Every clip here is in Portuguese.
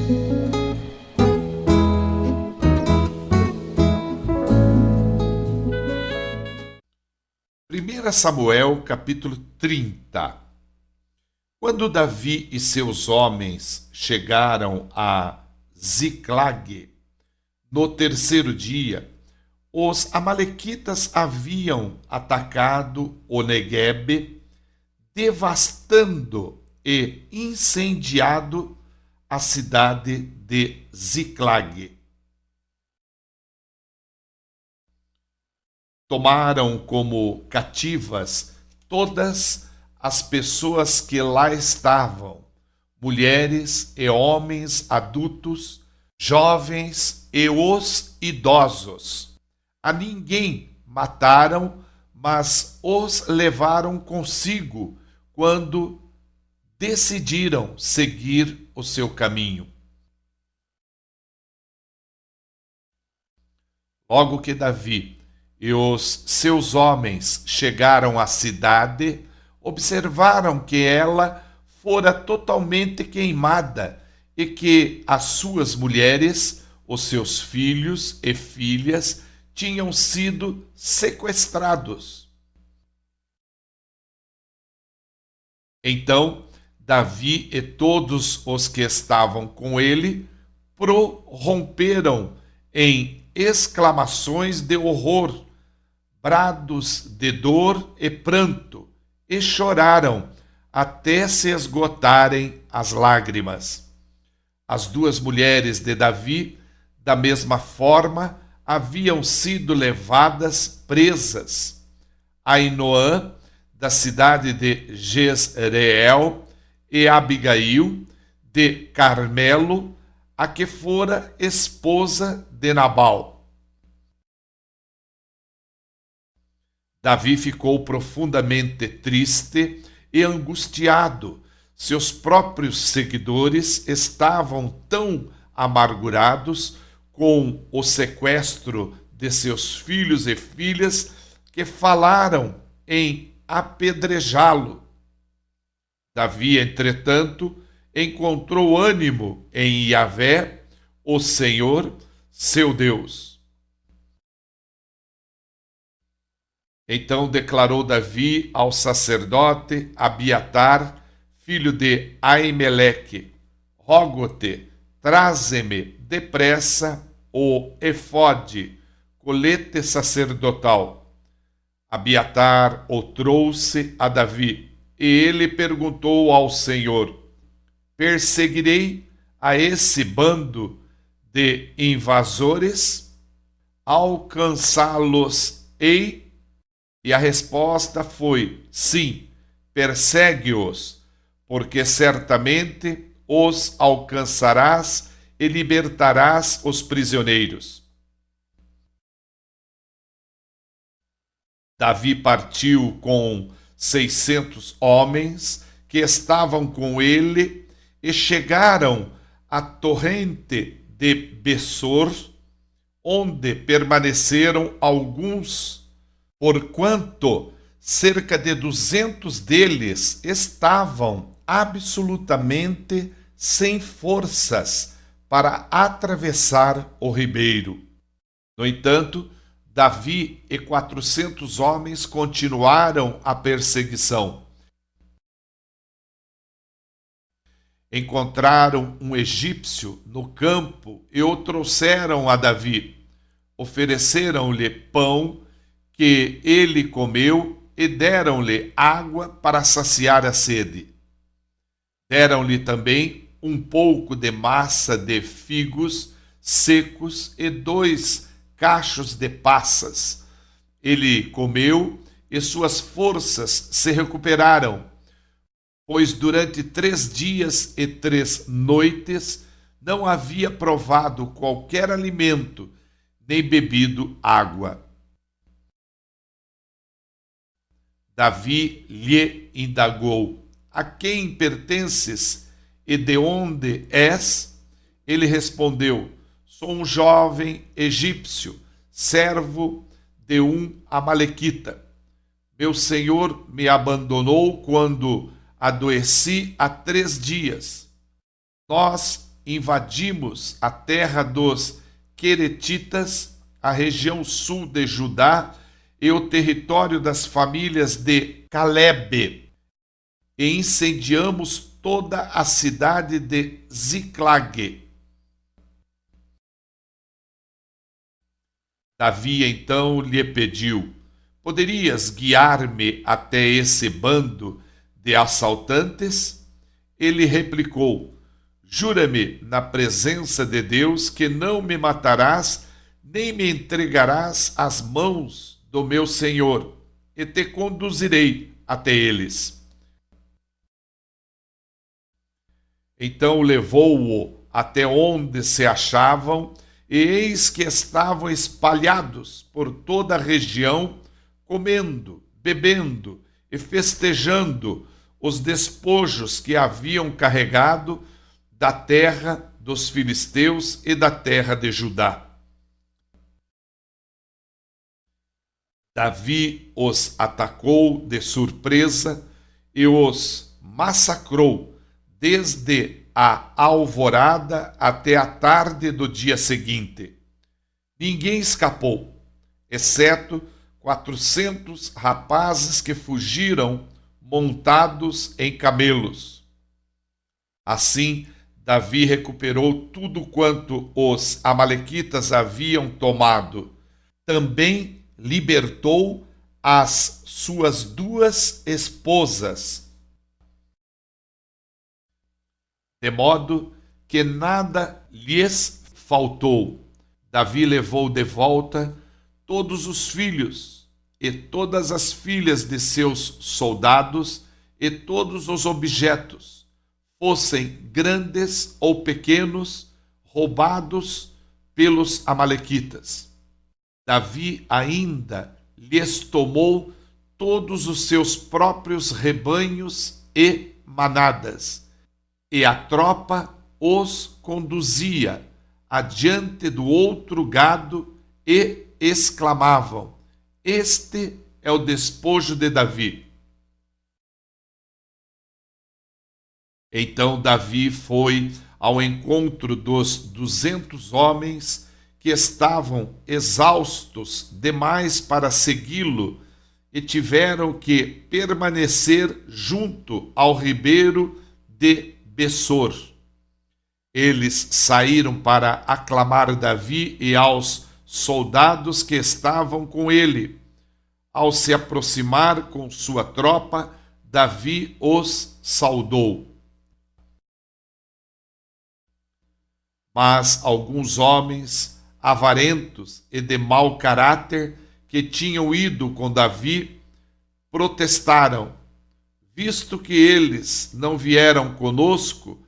1 Samuel, capítulo 30. Quando Davi e seus homens chegaram a Ziclag, no terceiro dia, os amalequitas haviam atacado o Neguebe, devastando e incendiado a cidade de Ziclag. Tomaram como cativas todas as pessoas que lá estavam, mulheres e homens adultos, jovens e os idosos. A ninguém mataram, mas os levaram consigo quando decidiram seguir o seu caminho. Logo que Davi e os seus homens chegaram à cidade, observaram que ela fora totalmente queimada e que as suas mulheres, os seus filhos e filhas tinham sido sequestrados. Então, Davi e todos os que estavam com ele prorromperam em exclamações de horror, brados de dor e pranto, e choraram até se esgotarem as lágrimas. As duas mulheres de Davi, da mesma forma, haviam sido levadas presas. Ainoã, da cidade de Jezreel, e Abigail, de Carmelo, a que fora esposa de Nabal. Davi ficou profundamente triste e angustiado. Seus próprios seguidores estavam tão amargurados com o sequestro de seus filhos e filhas que falaram em apedrejá-lo. Davi, entretanto, encontrou ânimo em Yahvé, o Senhor, seu Deus. Então declarou Davi ao sacerdote Abiatar, filho de Aimeleque: rogo-te, traze-me depressa o efode, colete sacerdotal. Abiatar o trouxe a Davi, e ele perguntou ao Senhor: perseguirei a esse bando de invasores? Alcançá-los-ei? E a resposta foi: sim, persegue-os, porque certamente os alcançarás e libertarás os prisioneiros. Davi partiu com 600 homens que estavam com ele e chegaram à torrente de Bessor, onde permaneceram alguns, porquanto cerca de 200 deles estavam absolutamente sem forças para atravessar o ribeiro. No entanto, Davi e 400 homens continuaram a perseguição. Encontraram um egípcio no campo e o trouxeram a Davi. Ofereceram-lhe pão que ele comeu e deram-lhe água para saciar a sede. Deram-lhe também um pouco de massa de figos secos e 2 cachos de passas. Ele comeu e suas forças se recuperaram, pois durante 3 dias e 3 noites não havia provado qualquer alimento, nem bebido água. Davi lhe indagou: a quem pertences e de onde és? Ele respondeu: sou um jovem egípcio, servo de um amalequita. Meu senhor me abandonou quando adoeci há 3 dias. Nós invadimos a terra dos Queretitas, a região sul de Judá e o território das famílias de Calebe, e incendiamos toda a cidade de Ziclague. Davi então lhe pediu: poderias guiar-me até esse bando de assaltantes? Ele replicou: jura-me na presença de Deus que não me matarás, nem me entregarás às mãos do meu senhor, e te conduzirei até eles. Então levou-o até onde se achavam, e eis que estavam espalhados por toda a região, comendo, bebendo e festejando os despojos que haviam carregado da terra dos filisteus e da terra de Judá. Davi os atacou de surpresa e os massacrou desde a alvorada até a tarde do dia seguinte. Ninguém escapou, exceto 400 rapazes que fugiram montados em camelos. Assim, Davi recuperou tudo quanto os amalequitas haviam tomado. Também libertou as suas 2 esposas, de modo que nada lhes faltou. Davi levou de volta todos os filhos e todas as filhas de seus soldados e todos os objetos, fossem grandes ou pequenos, roubados pelos amalequitas. Davi ainda lhes tomou todos os seus próprios rebanhos e manadas, e a tropa os conduzia adiante do outro gado e exclamavam: este é o despojo de Davi. Então Davi foi ao encontro dos 200 homens que estavam exaustos demais para segui-lo e tiveram que permanecer junto ao ribeiro de Bessor. Eles saíram para aclamar Davi e aos soldados que estavam com ele. Ao se aproximar com sua tropa, Davi os saudou. Mas alguns homens avarentos e de mau caráter que tinham ido com Davi protestaram: visto que eles não vieram conosco,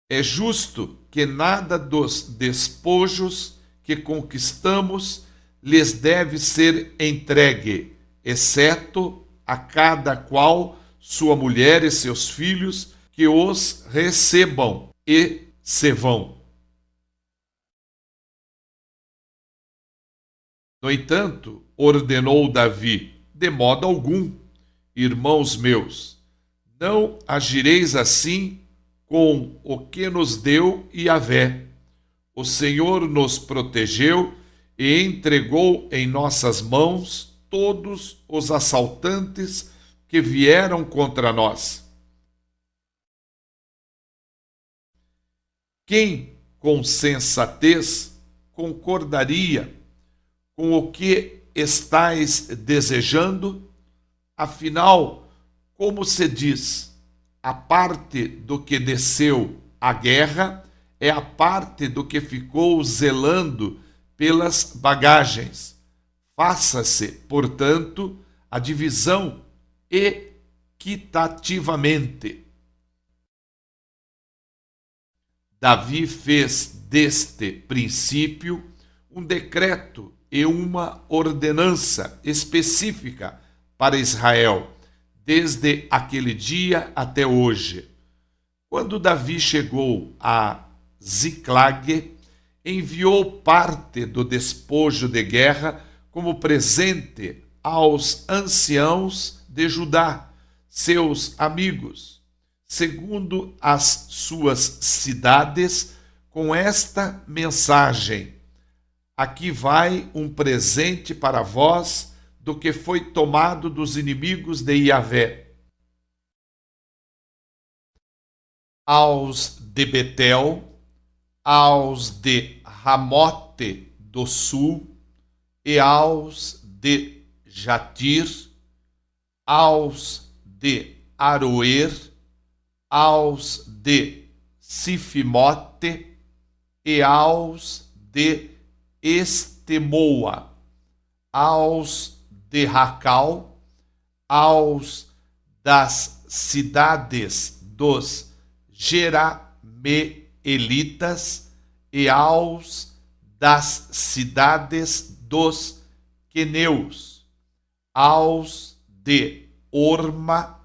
é justo que nada dos despojos que conquistamos lhes deve ser entregue, exceto a cada qual sua mulher e seus filhos, que os recebam e se vão. No entanto, ordenou Davi: de modo algum, irmãos meus, não agireis assim com o que nos deu Yahvé. O Senhor nos protegeu e entregou em nossas mãos todos os assaltantes que vieram contra nós. Quem com sensatez concordaria com o que estais desejando? Afinal, como se diz, a parte do que desceu à guerra é a parte do que ficou zelando pelas bagagens. Faça-se, portanto, a divisão equitativamente. Davi fez deste princípio um decreto e uma ordenança específica para Israel, desde aquele dia até hoje. Quando Davi chegou a Ziclague, enviou parte do despojo de guerra como presente aos anciãos de Judá, seus amigos, segundo as suas cidades, com esta mensagem: aqui vai um presente para vós do que foi tomado dos inimigos de Iavé. Aos de Betel, aos de Ramote do Sul e aos de Jatir, aos de Aroer, aos de Sifimote e aos de Estemoa, aos de Racal, aos das cidades dos Jerameelitas e aos das cidades dos queneus, aos de Orma,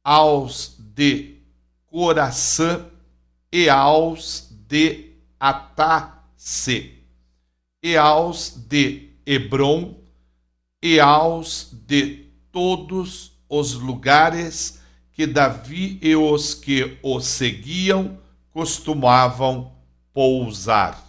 aos de Coraçã e aos de Atasse, e aos de Hebron, e aos de todos os lugares que Davi e os que o seguiam costumavam pousar.